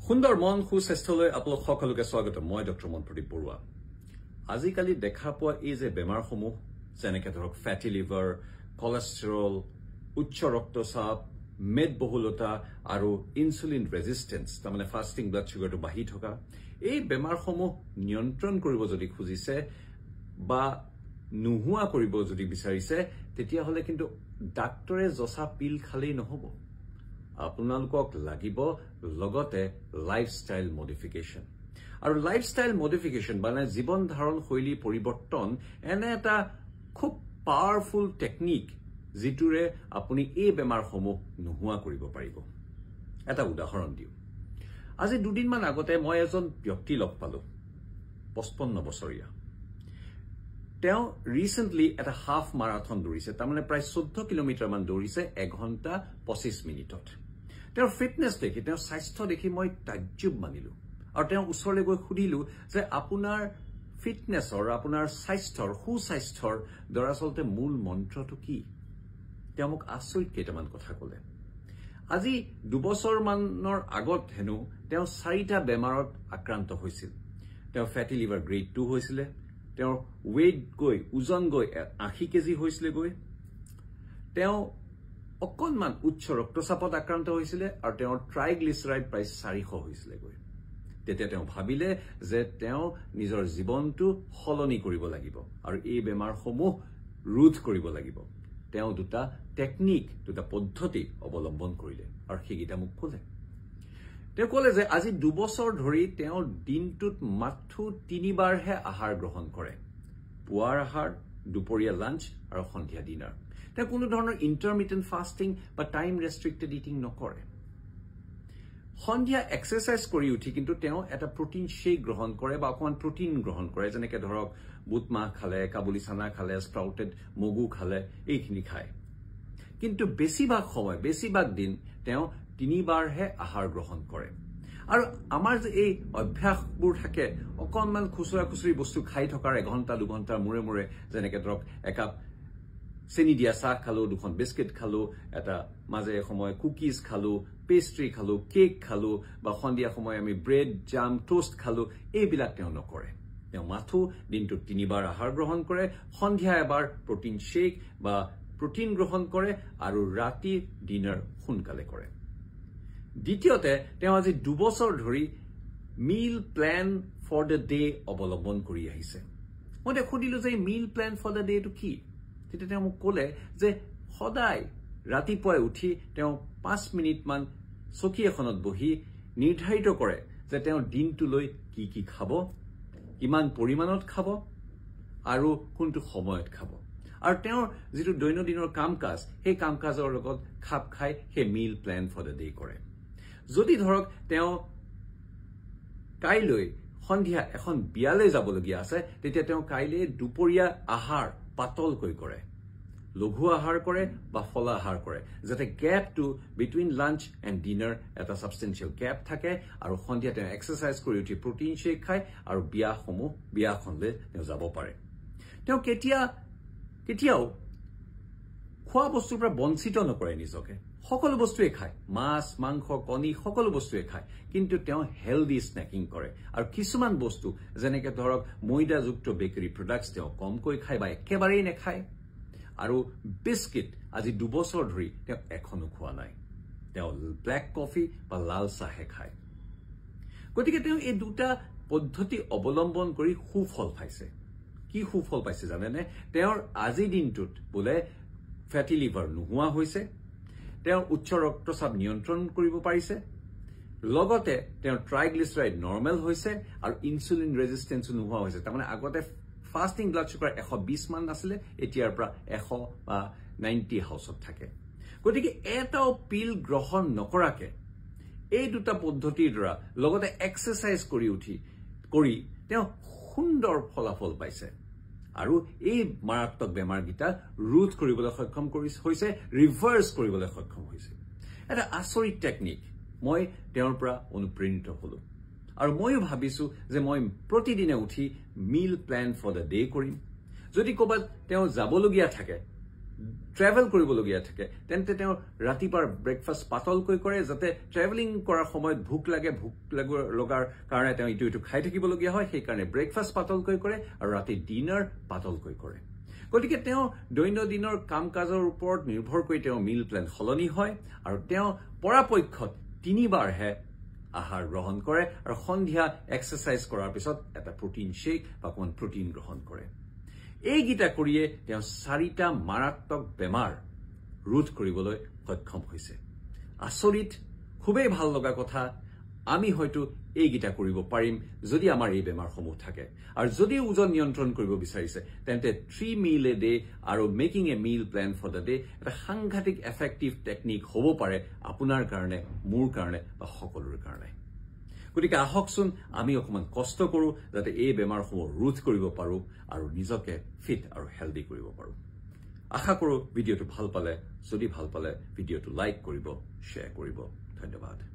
সুন্দৰ মন সুস্বাস্থ্যলৈ আপোনালোক সকলোকে স্বাগত মই ডক্টৰ মনপ্ৰদীপ বৰুৱা আজিকালি দেখা পোৱা এই যে বেমাৰসমূহ যেনেকৈ ধৰক ফ্যাটি লিভাৰ কোলেষ্ট্ৰল উচ্চ ৰক্তচাপ মেদবহুলতা আৰু ইনসুলিন ৰেজিস্ট্যান্স তাৰমানে ফাস্টিং ব্লাড সুগাৰটো বাঢ়ি থকা এই বেমাৰসমূহ নিয়ন্ত্ৰণ কৰিব যদি খুজিছে বা নোহোৱা কৰিব যদি বিচাৰিছে তেতিয়া হলে কিন্তু ডাক্তৰে জসা পিল খালেই নহব আপোনালোকক লাগিব লগতে লাইফষ্টাইল মডিফিকেশন আৰু লাইফষ্টাইল মডিফিকেশন মানে জীৱন ধাৰণ শৈলী পৰিৱৰ্তন এনে এটা খুব পাৱাৰফুল টেকনিক যিটোৰে আপুনি এই বেমাৰসমূহ নোহোৱা কৰিব পাৰিব এটা উদাহৰণ দিও আজি দুদিনমান আগতে মই এজন ব্যক্তি লগ পালো 55 বছৰীয়া তেওঁ ৰিসেন্টলি এটা হাফ মাৰাথন দৌৰিছে তাৰমানে প্ৰায় 14 কিলোমিটাৰ মান দৌৰিছে 1 ঘণ্টা 25 মিনিটত তেওঁৰ ফিটনেস দেখি তেওঁৰ স্বাস্থ্য দেখি মই তাজ্জুব মানিলো আৰু তেওঁ ওচৰলৈ গৈ খুদিলো যে আপোনাৰ ফিটনেছৰ আপোনাৰ স্বাস্থ্যৰ সুস্বাস্থ্যৰ দৰাচলতে মূল মন্ত্ৰটো কি তেওঁ মোক আচৰিত কেইটামান কথা ক'লে আজি 2 বছৰ মানৰ আগত হেনো তেওঁ 4টা বেমাৰত আক্ৰান্ত হৈছিল তেওঁ ফ্যাটি লিভাৰ গ্ৰেড 2 হৈছিল তেওঁৰ weight গৈ ওজন গৈ 80 কেজি হৈছিল গৈ তেওঁ অকনমান উচ্চ ৰক্তচাপত আক্ৰান্ত হৈছিল আৰু তেওঁৰ ট্ৰাইগ্লিচাৰাইড প্ৰায় 400 হৈছিল গৈ তেতিয়া তেওঁ ভাবিলে যে তেওঁ নিজৰ জীৱনটো সলনি কৰিব লাগিব আৰু এই বেমাৰসমূহ ৰোধ কৰিব লাগিব তেওঁ দুটা টেকনিক দুটা পদ্ধতি অৱলম্বন কৰিলে আৰু সেইগিটা মোক ক'লে তেওঁ ক'লে যে আজি 2 বছৰ ধৰি তেওঁ দিনটোত মাত্ৰ 3 বাৰহে আহাৰ গ্ৰহণ কৰে পুৱাৰ আহাৰ দুপৰীয়া লাঞ্চ আৰু সন্ধিয়া ডিনাৰ তেওঁ কোনো ধৰণৰ ইন্টাৰমিটেন্ট ফাস্টিং বা টাইম ৰেষ্ট্ৰিক্টেড ইটিং নকৰে সন্ধিয়া এক্সাৰসাইজ কৰি উঠি কিন্তু তেওঁ এটা প্ৰটিন শেক গ্ৰহণ কৰে বা অকমান প্ৰটিন গ্ৰহণ কৰে যেনেকৈ ধৰক বুটমাহ খালে কাবুলি চানা খালে স্প্ৰাউটেড মগু খালে এইখিনি খায় কিন্তু বেছিভাগ দিন তেওঁ 3 বাৰহে আহাৰ গ্ৰহণ কৰে আৰু আমাৰ যে এই অভ্যাসবোৰ থাকে অকনমান খুচুৰি বস্তু খাই থকাৰ 1 ঘণ্টা 2 ঘণ্টাৰ মূৰে যেনেকৈ ধৰক একাপ চেনি দিয়া চাহ খালো দুখন বিস্কিট খালো এটা মাজে সময় কুকিজ খালো পেস্ট্ৰি খালো কেক খালো বা সন্ধিয়া সময় আমি ব্ৰেড জাম টোষ্ট খালো এইবিলাক তেওঁ নকৰে তেওঁ মাথো দিনটো 3 বাৰ আহাৰ গ্ৰহণ কৰে সন্ধিয়া এবাৰ প্ৰটিন শেক বা প্ৰটিন গ্ৰহণ কৰে আৰু ৰাতি ডিনাৰ সোনকালে কৰে দ্বিতীয়তে তেওঁ আজি 2 বছৰ ধৰি মিল প্ল্যান ফৰ দ্য ডে অৱলম্বন কৰি আহিছে মই সুধিলো যে মিল plan for the day to কি তেতিয়া তেওঁ মোক ক'লে যে সদায় ৰাতিপুৱাই উঠি তেওঁ 5 মিনিট মান চকী এখনত বহি নিৰ্ধাৰিত কৰে যে তেওঁ দিনটোলৈ কি খাব কিমান পৰিমাণত খাব আৰু কোনটো সময়ত খাব আৰু তেওঁৰ যেটো দৈনন্দিনৰ কামকাজ সেই কামকাজৰ লগত খাপ খাই হে মিল প্ল্যান ফৰ দ্য ডে কৰে যদি ধৰক তেওঁ কাইলৈ সন্ধিয়া এখন বিয়ালৈ যাবলগীয়া আছে তেতিয়া তেওঁ কাইলৈ দুপৰীয়া আহাৰ পাতলকৈ কৰে লঘু আহাৰ কৰে বা ফলা আহাৰ কৰে যাতে গ্যাপটো বিটুইন লাঞ্চ এণ্ড ডিনাৰ এটা সাবস্টেন্সিয়েল গ্যাপ থাকে আৰু সন্ধিয়া তেওঁ এক্সাৰসাইজ কৰি উঠি প্ৰটিন শেক খায় আৰু বিয়াখনলৈ তেওঁ যাব পাৰে তেওঁ কেতিয়াও খোৱা বস্তুৰ পৰা বঞ্চিত নকৰে নিজকে সকলো বস্তুৱে খায় মাছ মাংস কণী সকলো বস্তুৱে খায় কিন্তু তেওঁ হেলদি স্নেকিং কৰে আৰু কিছুমান বস্তু যেনেকৈ ধৰক ময়দাযুক্ত বেকাৰী প্ৰডাক্টছ তেওঁ কমকৈ খায় বা একেবাৰেই নেখায় আৰু বিস্কিট আজি 2 বছৰ ধৰি তেওঁ এখনো খোৱা নাই তেওঁ ব্ল্যাক কফি বা লাল চাহে খায় গতিকে তেওঁ এই দুটা পদ্ধতি অৱলম্বন কৰি সুফল পাইছে কি সুফল পাইছে জানেনে তেওঁৰ আজি দিনটোত বোলে ফ্যাটি লিভাৰ নোহোৱা হৈছে তেওঁৰ উচ্চ ৰক্তচাপ নিয়ন্ত্ৰণ কৰিব পাৰিছে লগতে তেওঁৰ ট্ৰাইগ্লিচাৰাইড নৰ্মেল হৈছে আৰু ইনসুলিন ৰেজিস্ট্যান্স নোহোৱা হৈছে তাৰমানে আগতে ফাস্টিং ব্লাড সুগাৰ 120 মান আছিল এতিয়াৰ পৰা 100 বা 90 হাউসত থাকে গতিকে এটাও পিল গ্ৰহণ নকৰাকে এই দুটা পদ্ধতিৰ দ্বাৰা লগতে এক্সাৰসাইজ কৰি তেওঁ সুন্দৰ ফলাফল পাইছে আৰু এই মাৰাত্মক বেমাৰগিটা ৰোধ কৰিবলৈ সক্ষম হৈছে ৰিভাৰ্স কৰিবলৈ সক্ষম হৈছে এটা আচৰিত টেকনিক মই তেওঁৰ পৰা অনুপ্ৰেৰিত হলো আৰু মইও ভাবিছো যে মই প্ৰতিদিনে উঠি মিল প্ল্যান ফৰ দ্য ডে কৰিম যদি ক'বাত তেওঁ যাবলগীয়া থাকে ট্ৰেভেল কৰিবলগীয়া থাকে তেন্তে তেওঁ ৰাতিপুৱাৰ ব্ৰেকফাষ্ট পাতলকৈ কৰে যাতে ট্ৰেভেলিং কৰাৰ সময়ত ভোক লগাৰ কাৰণে তেওঁ ইটো খাই থাকিবলগীয়া হয় সেইকাৰণে ব্ৰেকফাষ্ট পাতলকৈ কৰে আৰু ৰাতি ডিনাৰ পাতলকৈ কৰে গতিকে তেওঁ দৈনন্দিনৰ কাম কাজৰ ওপৰত নিৰ্ভৰ কৰি তেওঁ মিল প্লেন সলনি হয় আৰু তেওঁ পৰাপক্ষত 3 বাৰহে আহাৰ গ্ৰহণ কৰে আৰু সন্ধিয়া এক্সাৰসাইজ কৰাৰ পিছত এটা প্ৰটিন শেক বা কোন প্ৰটিন গ্ৰহণ কৰে এইগিটা কৰিয়ে তেওঁ 4টা মাৰাত্মক বেমাৰ ৰোধ কৰিবলৈ সক্ষম হৈছে আচৰিত খুবেই ভাল লগা কথা আমি হয়তো এইগিটা কৰিব পাৰিম যদি আমাৰ এই বেমাৰসমূহ থাকে আৰু যদি ওজন নিয়ন্ত্ৰণ কৰিব বিচাৰিছে তেন্তে 3 meal a day আৰু making a meal plan for the day এটা সাংঘাতিক এফেক্টিভ টেকনিক হ'ব পাৰে আপোনাৰ কাৰণে মোৰ কাৰণে বা সকলোৰে কাৰণে গতিকে আহকচোন আমি অকমান কষ্ট কৰো যাতে এই বেমাৰসমূহ ৰোধ কৰিব পাৰো আৰু নিজকে ফিট আৰু হেলদি কৰিব পাৰো আশা কৰো ভিডিঅটো ভাল পালে যদি ভাল পালে ভিডিঅটো লাইক কৰিব শ্বেয়াৰ কৰিব ধন্যবাদ